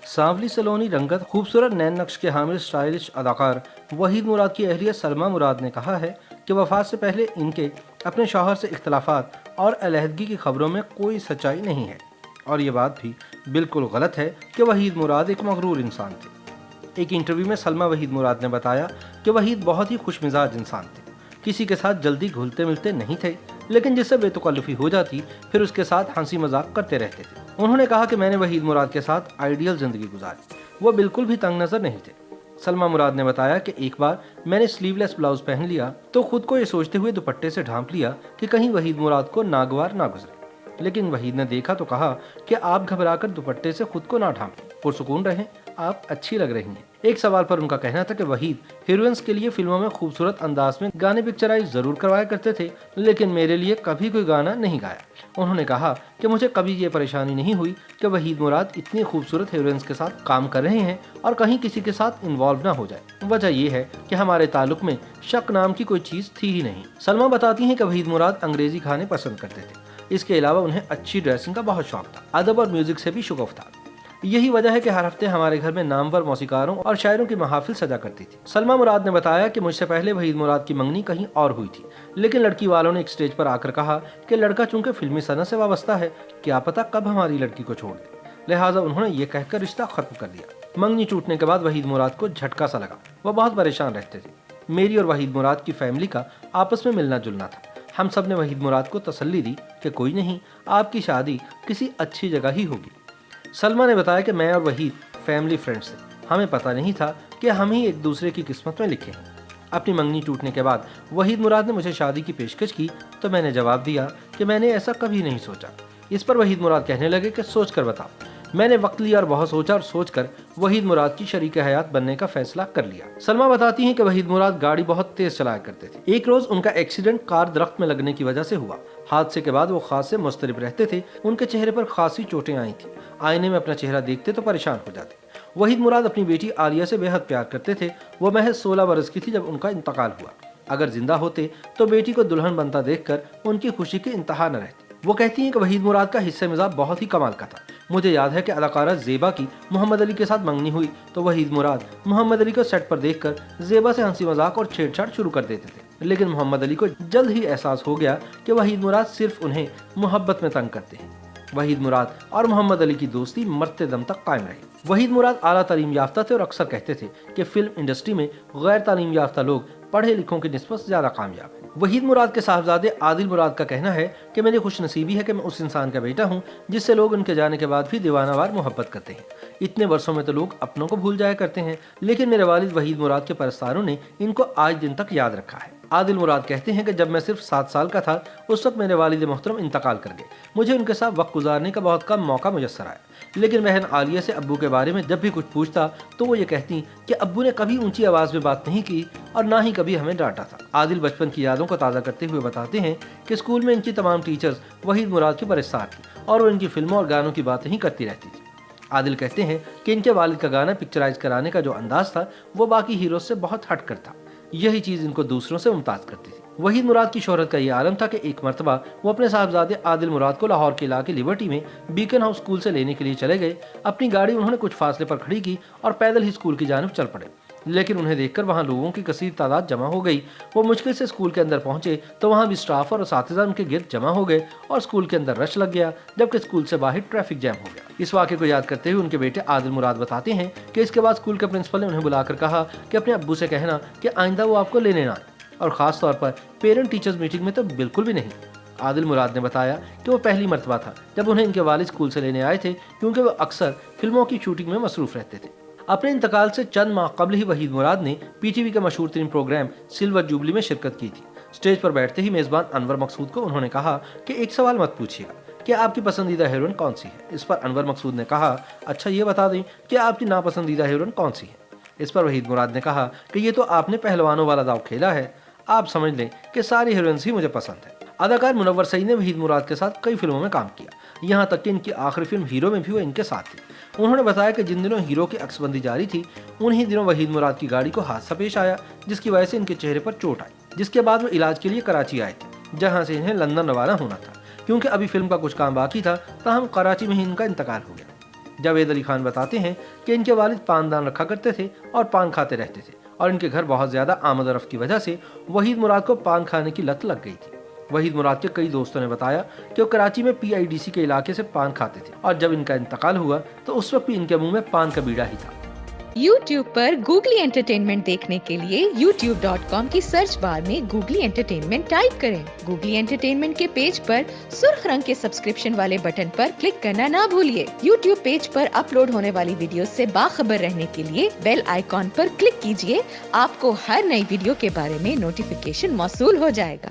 सांवली सलोनी रंगत खूबसूरत नैन नक्श के हामिल स्टाइलिश अदाकार वहीद मुराद की अहलिया सलमा मुराद ने कहा है कि वफात से पहले इनके अपने शौहर से इख्तलाफात और अलहदगी की खबरों में कोई सच्चाई नहीं है, और ये बात भी बिल्कुल गलत है कि वहीद मुराद एक मगरूर इंसान थे। एक इंटरव्यू में सलमा वहीद मुराद ने बताया कि वहीद बहुत ही खुशमिजाज इंसान थे, किसी के साथ जल्दी घुलते मिलते नहीं थे, लेकिन जिससे बेतकल्लुफ़ी हो जाती फिर उसके साथ हंसी मजाक करते रहते थे। उन्होंने कहा कि मैंने वहीद मुराद के साथ आइडियल ज़िंदगी गुजारी, वो बिल्कुल भी तंग नज़र नहीं थे। सलमा मुराद ने बताया कि एक बार मैंने स्लीवलेस ब्लाउज पहन लिया तो खुद को ये सोचते हुए दुपट्टे से ढांप लिया कि कहीं वहीद मुराद को नागवार ना गुजरे, लेकिन वहीद ने देखा तो कहा कि आप घबराकर दुपट्टे से खुद को ना ढांपें, पुरसुकून रहें, आप अच्छी लग रही हैं। एक सवाल पर उनका कहना था कि वहीद हीरोइंस के लिए फिल्मों में खूबसूरत अंदाज में गाने पिक्चराइज जरूर करवाया करते थे, लेकिन मेरे लिए कभी कोई गाना नहीं गाया। उन्होंने कहा कि मुझे कभी ये परेशानी नहीं हुई कि वहीद मुराद इतनी खूबसूरत हीरोइंस के साथ काम कर रहे हैं और कहीं किसी के साथ इन्वॉल्व ना हो जाए। वजह ये है कि हमारे ताल्लुक में शक नाम की कोई चीज थी ही नहीं। सलमा बताती हैं कि वहीद मुराद अंग्रेजी खाने पसंद करते थे, इसके अलावा उन्हें अच्छी ड्रेसिंग का बहुत शौक था, अदब और म्यूजिक से भी शुगफ था। यही वजह है कि हर हफ्ते हमारे घर में नामवर मौसीकारों और शायरों की महाफिल सजा करती थी। सलमा मुराद ने बताया कि मुझसे पहले वहीद मुराद की मंगनी कहीं और हुई थी, लेकिन लड़की वालों ने एक स्टेज पर आकर कहा कि लड़का चूंकि फिल्मी सनत से वाबस्ता है, क्या पता कब हमारी लड़की को छोड़ दे, लिहाजा उन्होंने ये कहकर रिश्ता खत्म कर दिया। मंगनी टूटने के बाद वहीद मुराद को झटका सा लगा, वह बहुत परेशान रहते थे। मेरी और वहीद मुराद की फैमिली का आपस में मिलना जुलना था। हम सब ने वहीद मुराद को तसल्ली दी कि कोई नहीं, आपकी शादी किसी अच्छी जगह ही होगी। सलमा ने बताया कि मैं और वहीद फैमिली फ्रेंड्स थे, हमें पता नहीं था कि हम ही एक दूसरे की किस्मत में लिखे हैं। अपनी मंगनी टूटने के बाद वहीद मुराद ने मुझे शादी की पेशकश की तो मैंने जवाब दिया कि मैंने ऐसा कभी नहीं सोचा। इस पर वहीद मुराद कहने लगे कि सोच कर बताओ। मैंने वक्त लिया और बहुत सोचा और सोचकर वहीद मुराद की शरीक हयात बनने का फैसला कर लिया। सलमा बताती हैं कि वहीद मुराद गाड़ी बहुत तेज चलाया करते थे। एक रोज उनका एक्सीडेंट कार दरख्त में लगने की वजह से हुआ। हादसे के बाद वो खासे मुस्तरिब रहते थे, उनके चेहरे पर खासी चोटें आई थी। आईने में अपना चेहरा देखते तो परेशान हो जाते। वहीद मुराद अपनी बेटी आलिया से बेहद प्यार करते थे। वो महज 16 बरस की थी जब उनका इंतकाल हुआ। अगर जिंदा होते तो बेटी को दुल्हन बनता देखकर उनकी खुशी की इंतहा न रहती। वो कहती हैं कि वहीद मुराद का हिस्से मिजाज बहुत ही कमाल का था। मुझे याद है कि अदाकारा ज़ेबा की मोहम्मद अली के साथ मंगनी हुई तो वहीद मुराद मोहम्मद अली को सेट पर देखकर ज़ेबा से हंसी मजाक और छेड़छाड़ शुरू कर देते थे, लेकिन मोहम्मद अली को जल्द ही एहसास हो गया कि वहीद मुराद सिर्फ उन्हें मोहब्बत में तंग करते हैं। वहीद मुराद और मोहम्मद अली की दोस्ती मरते दम तक कायम रही। वहीद मुराद आला तालीम याफ्ता थे और अक्सर कहते थे कि फिल्म इंडस्ट्री में गैर तालीम याफ्ता लोग पढ़े लिखों की निस्बत ज्यादा कामयाब है। वहीद मुराद के साहबजादे आदिल मुराद का कहना है कि मेरी खुशनसीबी है कि मैं उस इंसान का बेटा हूँ जिससे लोग उनके जाने के बाद भी दीवानावार मोहब्बत करते हैं। इतने वर्षों में तो लोग अपनों को भूल जाया करते हैं, लेकिन मेरे वालिद वहीद मुराद के परस्तारों ने इनको आज दिन तक याद रखा है। आदिल मुराद कहते हैं कि जब मैं सिर्फ 7 साल का था उस वक्त मेरे वालिद मोहतरम इंतकाल कर गए। मुझे उनके साथ वक्त गुजारने का बहुत कम मौका मुयस्सर आया, लेकिन बहन आलिया से अब्बू के बारे में जब भी कुछ पूछता तो वो ये कहती कि अब्बू ने कभी ऊंची आवाज़ में बात नहीं की और ना ही कभी हमें डांटा था। आदिल बचपन की यादों को ताज़ा करते हुए बताते हैं कि स्कूल में इनकी तमाम टीचर्स वहीद मुराद की परस्तार थी और वो इनकी फिल्मों और गानों की बातें ही करती रहती थी। आदिल कहते हैं कि इनके वालिद का गाना पिक्चराइज कराने का जो अंदाज था वो बाकी हीरो से बहुत हटकर था। यही चीज़ इनको दूसरों से मुमताज़ करती थी। वहीद मुराद की शोहरत का ये आलम था कि एक मरतबा वो अपने साहबजादे आदिल मुराद को लाहौर के इलाके लिबर्टी में बीकन हाउस स्कूल से लेने के लिए चले गए। अपनी गाड़ी उन्होंने कुछ फासले पर खड़ी की और पैदल ही स्कूल की जानिब चल पड़े, लेकिन उन्हें देखकर वहाँ लोगों की कसीर तादाद जमा हो गई। वो मुश्किल से स्कूल के अंदर पहुंचे तो वहाँ भी स्टाफ और असातिज़ा उनके गिर्द जमा हो गए और स्कूल के अंदर रश लग गया, जबकि स्कूल से बाहर ट्रैफिक जैम हो गया। इस वाक़े को याद करते हुए उनके बेटे आदिल मुराद बताते हैं कि इसके बाद स्कूल के प्रिंसिपल ने उन्हें बुलाकर कहा कि अपने अब्बू से कहना कि आइंदा वो आपको लेने ना आए, और ख़ास तौर पर पेरेंट टीचर्स मीटिंग में तो बिल्कुल भी नहीं। आदिल मुराद ने बताया कि वो पहली मरतबा था जब उन्हें इनके वालिद स्कूल से लेने आए थे, क्योंकि वो अक्सर फिल्मों की शूटिंग में मसरूफ़ रहते थे। अपने इंतकाल से चंद माह कबल ही वहीद मुराद ने पीटीवी के मशहूर तरीन प्रोग्राम सिल्वर जुबली में शिरकत की थी। स्टेज पर बैठते ही मेज़बान अनवर मकसूद को उन्होंने कहा कि एक सवाल मत पूछिएगा कि आपकी पसंदीदा हीरोइन कौन सी है। इस पर अनवर मकसूद ने कहा, अच्छा ये बता दें कि आपकी नापसंदीदा हीरोइन कौन सी है। इस पर वहीद मुराद ने कहा कि ये तो आपने पहलवानों वाला दाव खेला है, आप समझ लें कि सारी हीरोइंस ही मुझे पसंद है। अदाकार मुनव्वर सईद ने वहीद मुराद के साथ कई फिल्मों में काम किया, यहाँ तक कि इनकी आखिरी फिल्म हीरो में भी वो इनके साथ थे। उन्होंने बताया कि जिन दिनों हीरो की अक्सबंदी जारी थी उन्हीं दिनों वहीद मुराद की गाड़ी को हादसा पेश आया, जिसकी वजह से इनके चेहरे पर चोट आई, जिसके बाद वो इलाज के लिए कराची आए थे, जहाँ से इन्हें लंदन रवाना होना था। क्योंकि अभी फिल्म का कुछ काम बाकी था ताहम कराची में ही इनका इंतकाल हो गया। जावेद अली खान बताते हैं कि इनके वालिद पानदान रखा करते थे और पान खाते रहते थे और इनके घर बहुत ज़्यादा आमद और रफ्त की वजह से वहीद मुराद को पान खाने की लत लग गई थी। वहीद मुराद के कई दोस्तों ने बताया कि वो कराची में PIDC के इलाके से पान खाते थे और जब इनका इंतकाल हुआ तो उस वक्त भी इनके मुंह में पान का बीड़ा ही था। YouTube पर गूगली एंटरटेनमेंट देखने के लिए youtube.com की सर्च बार में गूगली एंटरटेनमेंट टाइप करें। गूगली एंटरटेनमेंट के पेज पर सुर्ख रंग के सब्सक्रिप्शन वाले बटन पर क्लिक करना ना भूलिए। YouTube पेज पर अपलोड होने वाली वीडियो से बाखबर रहने के लिए बेल आइकॉन पर क्लिक कीजिए। आपको हर नई वीडियो के बारे में नोटिफिकेशन मौसूल हो जाएगा।